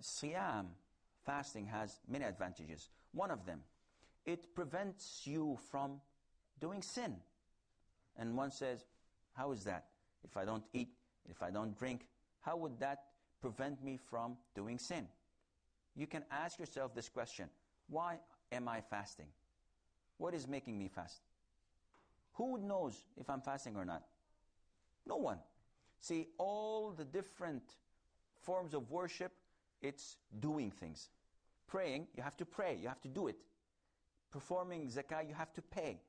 Siyam, fasting, has many advantages. One of them, it prevents you from doing sin. And one says, how is that? If I don't eat, if I don't drink, how would that prevent me from doing sin? You can ask yourself this question: why am I fasting? What is making me fast? Who knows if I'm fasting or not? No one. See, all the different forms of worship, it's doing things. Praying, you have to pray, you have to do it. Performing zakah, you have to pay.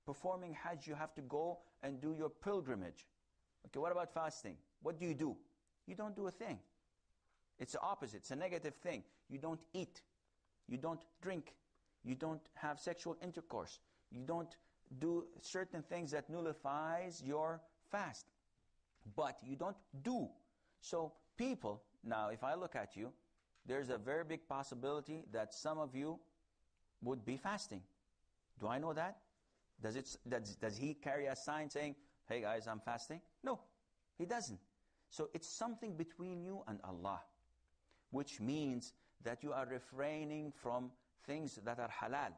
Performing hajj, you have to go and do your pilgrimage. Okay, what about fasting? What do? You don't do a thing. It's the opposite, it's a negative thing. You don't eat, you don't drink, you don't have sexual intercourse, you don't do certain things that nullifies your fast. But you don't do. So people, now if I look at you, there's a very big possibility that some of you would be fasting. Do I know that? Does he carry a sign saying, hey guys, I'm fasting? No, he doesn't. So it's something between you and Allah, which means that you are refraining from things that are halal.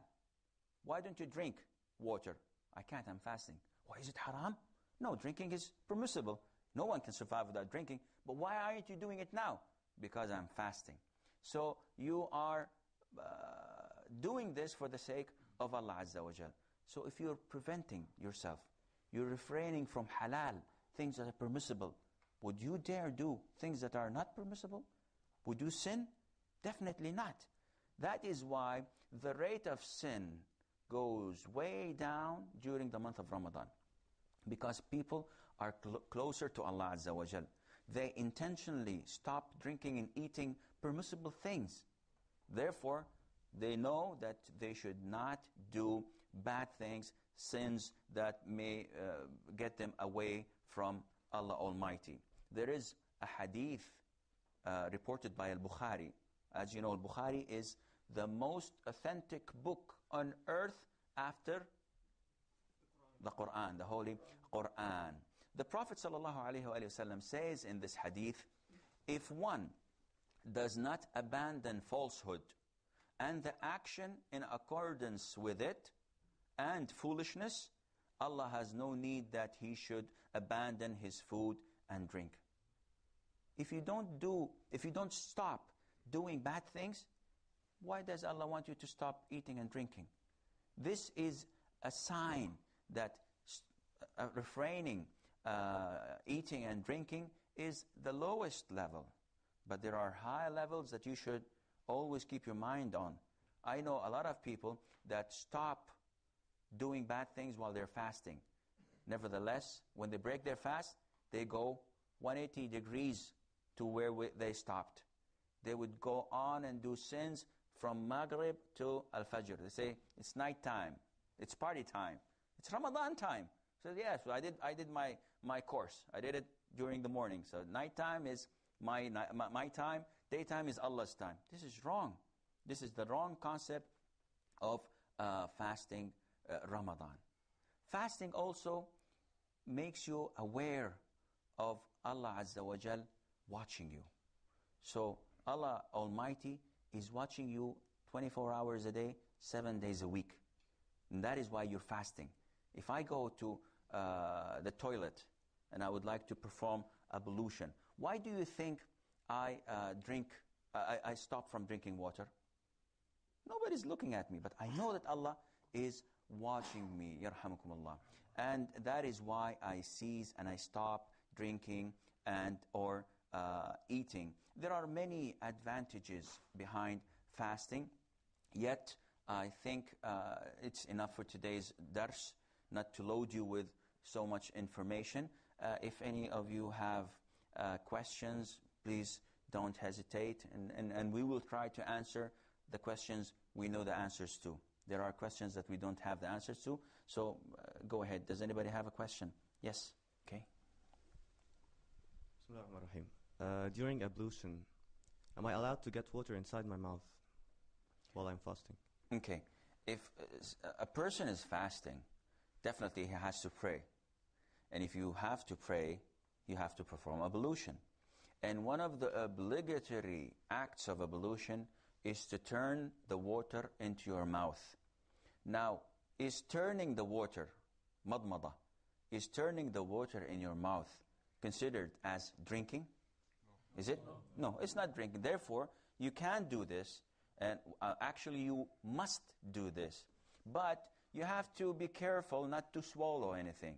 Why don't you drink water? I can't, I'm fasting. Why is it haram? No, drinking is permissible. No one can survive without drinking. But why aren't you doing it now? Because I'm fasting. So you are doing this for the sake of Allah Azza wa Jal. So if you're preventing yourself, you're refraining from halal, things that are permissible, would you dare do things that are not permissible? Would you sin? Definitely not. That is why the rate of sin goes way down during the month of Ramadan. Because people are closer to Allah Azza wa Jal. They intentionally stop drinking and eating permissible things. Therefore, they know that they should not do bad things, sins that may get them away from Allah Almighty. There is a hadith reported by Al-Bukhari. As you know, Al-Bukhari is the most authentic book on earth after the Qur'an, the Holy Qur'an. The Prophet ﷺ says in this hadith, if one does not abandon falsehood and the action in accordance with it and foolishness, Allah has no need that he should abandon his food and drink. If you don't stop doing bad things, why does Allah want you to stop eating and drinking? This is a sign that refraining, eating and drinking is the lowest level. But there are high levels that you should always keep your mind on. I know a lot of people that stop doing bad things while they're fasting. Nevertheless, when they break their fast, they go 180 degrees to where they stopped. They would go on and do sins from Maghrib to Al-Fajr. They say, it's night time, it's party time, it's Ramadan time. So yes, I did my course. I did it during the morning. So night time is my time, daytime is Allah's time. This is wrong. This is the wrong concept of fasting Ramadan. Fasting also makes you aware of Allah Azza wa Jal watching you. So Allah Almighty is watching you 24 hours a day, 7 days a week. And that is why you're fasting. If I go to the toilet and I would like to perform ablution, why do you think I stop from drinking water? Nobody's looking at me, but I know that Allah is watching me. Yarhamukumullah. And that is why I cease and I stop drinking and or eating. There are many advantages behind fasting, yet I think it's enough for today's dars, not to load you with so much information. If any of you have questions, please don't hesitate, and we will try to answer the questions we know the answers to. There are questions that we don't have the answers to, so go ahead. Does anybody have a question? Yes? Okay. Bismillahirrahmanirrahim. During ablution, am I allowed to get water inside my mouth while I'm fasting? Okay. If a person is fasting, definitely he has to pray. And if you have to pray, you have to perform ablution. And one of the obligatory acts of ablution is to turn the water into your mouth. Now, is turning the water, madmada, is turning the water in your mouth considered as drinking? Is it? No, it's not drinking. Therefore, you can do this, and actually you must do this. But you have to be careful not to swallow anything.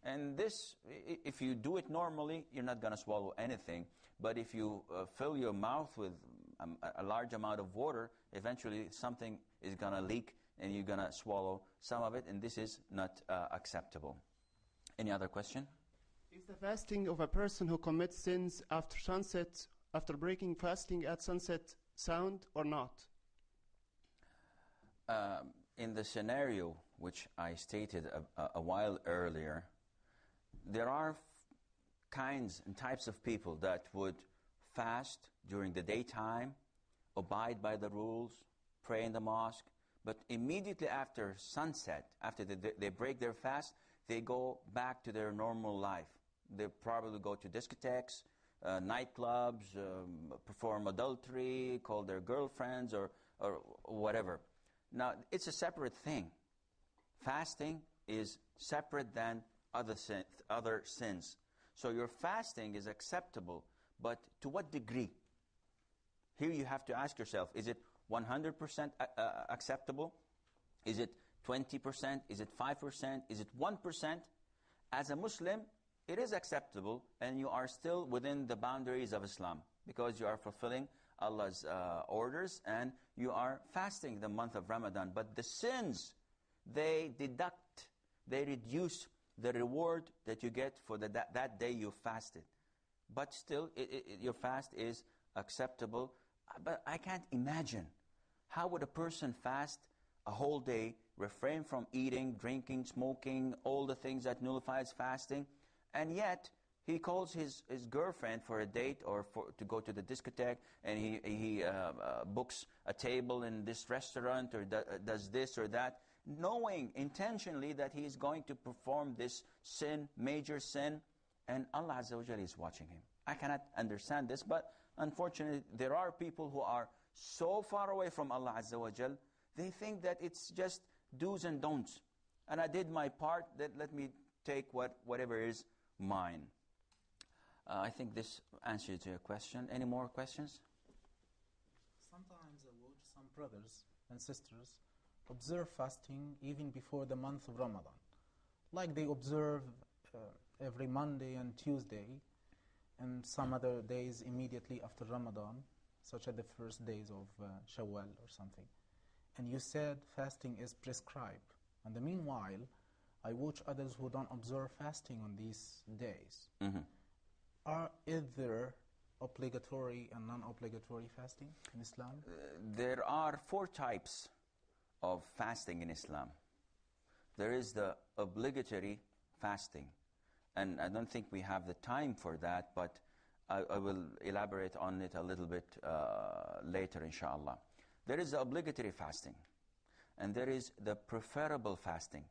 And this, if you do it normally, you're not going to swallow anything. But if you fill your mouth with a large amount of water, eventually something is going to leak and you're going to swallow some of it, and this is not acceptable. Any other question? Is the fasting of a person who commits sins after sunset, after breaking fasting at sunset, sound or not? In the scenario which I stated a while earlier, there are kinds and types of people that would fast during the daytime, abide by the rules, pray in the mosque, but immediately after sunset, after they break their fast, they go back to their normal life. They probably go to discotheques, nightclubs, perform adultery, call their girlfriends or whatever. Now, it's a separate thing. Fasting is separate than other sins. So your fasting is acceptable, but to what degree? Here you have to ask yourself, is it 100% acceptable? Is it 20%? Is it 5%? Is it 1%? As a Muslim, it is acceptable, and you are still within the boundaries of Islam because you are fulfilling Allah's orders and you are fasting the month of Ramadan. But the sins, they deduct, they reduce the reward that you get for that day you fasted. But still, your fast is acceptable. But I can't imagine, how would a person fast a whole day, refrain from eating, drinking, smoking, all the things that nullifies fasting, and yet he calls his girlfriend for a date or to go to the discotheque, and he books a table in this restaurant or does this or that, knowing intentionally that he is going to perform this sin, major sin, and Allah Azza wa Jalla is watching him. I cannot understand this, but unfortunately there are people who are so far away from Allah Azza wa Jalla, they think that it's just do's and don'ts. And I did my part, let me take whatever is mine. I think this answers your question. Any more questions? Sometimes I watch some brothers and sisters observe fasting even before the month of Ramadan. Like they observe every Monday and Tuesday, and some other days immediately after Ramadan, such as the first days of Shawwal or something. And you said fasting is prescribed. And the meanwhile, I watch others who don't observe fasting on these days. Mm-hmm. Is there obligatory and non-obligatory fasting in Islam? There are 4 types of fasting in Islam. There is the obligatory fasting. And I don't think we have the time for that, but I will elaborate on it a little bit later, inshallah. There is the obligatory fasting. And there is the preferable fasting,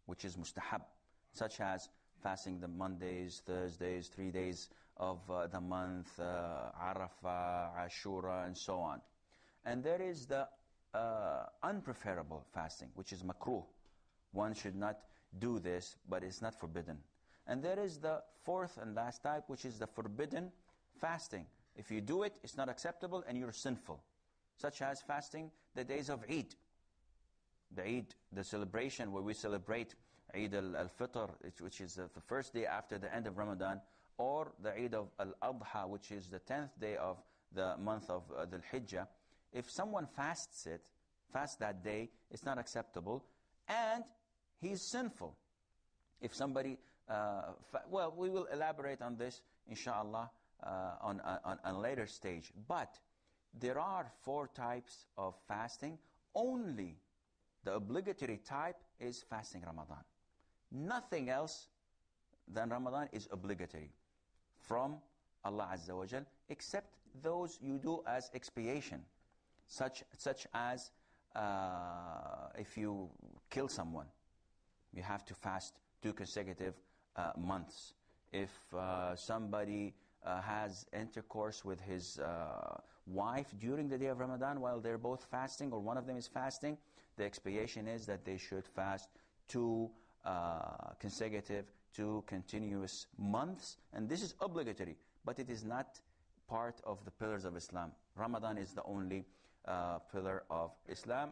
which is mustahab, such as fasting the Mondays, Thursdays, 3 days of the month, Arafah, Ashura, and so on. And there is the unpreferable fasting, which is makruh. One should not do this, but it's not forbidden. And there is the 4th and last type, which is the forbidden fasting. If you do it, it's not acceptable and you're sinful. Such as fasting the days of Eid. The Eid, the celebration where we celebrate Eid Al Fitr, which is the first day after the end of Ramadan, or the Eid Al Adha, which is the 10th day of the month of the Hajj. If someone fasts that day, it's not acceptable, and he's sinful. If somebody, well, we will elaborate on this, inshallah, on a later stage. But there are 4 types of fasting. Only the obligatory type is fasting Ramadan. Nothing else than Ramadan is obligatory from Allah Azza wa Jal, except those you do as expiation, such as if you kill someone, you have to fast 2 consecutive months. If somebody has intercourse with his wife during the day of Ramadan while they're both fasting, or one of them is fasting, the expiation is that they should fast 2 consecutive, 2 continuous months. And this is obligatory, but it is not part of the pillars of Islam. Ramadan is the only pillar of Islam.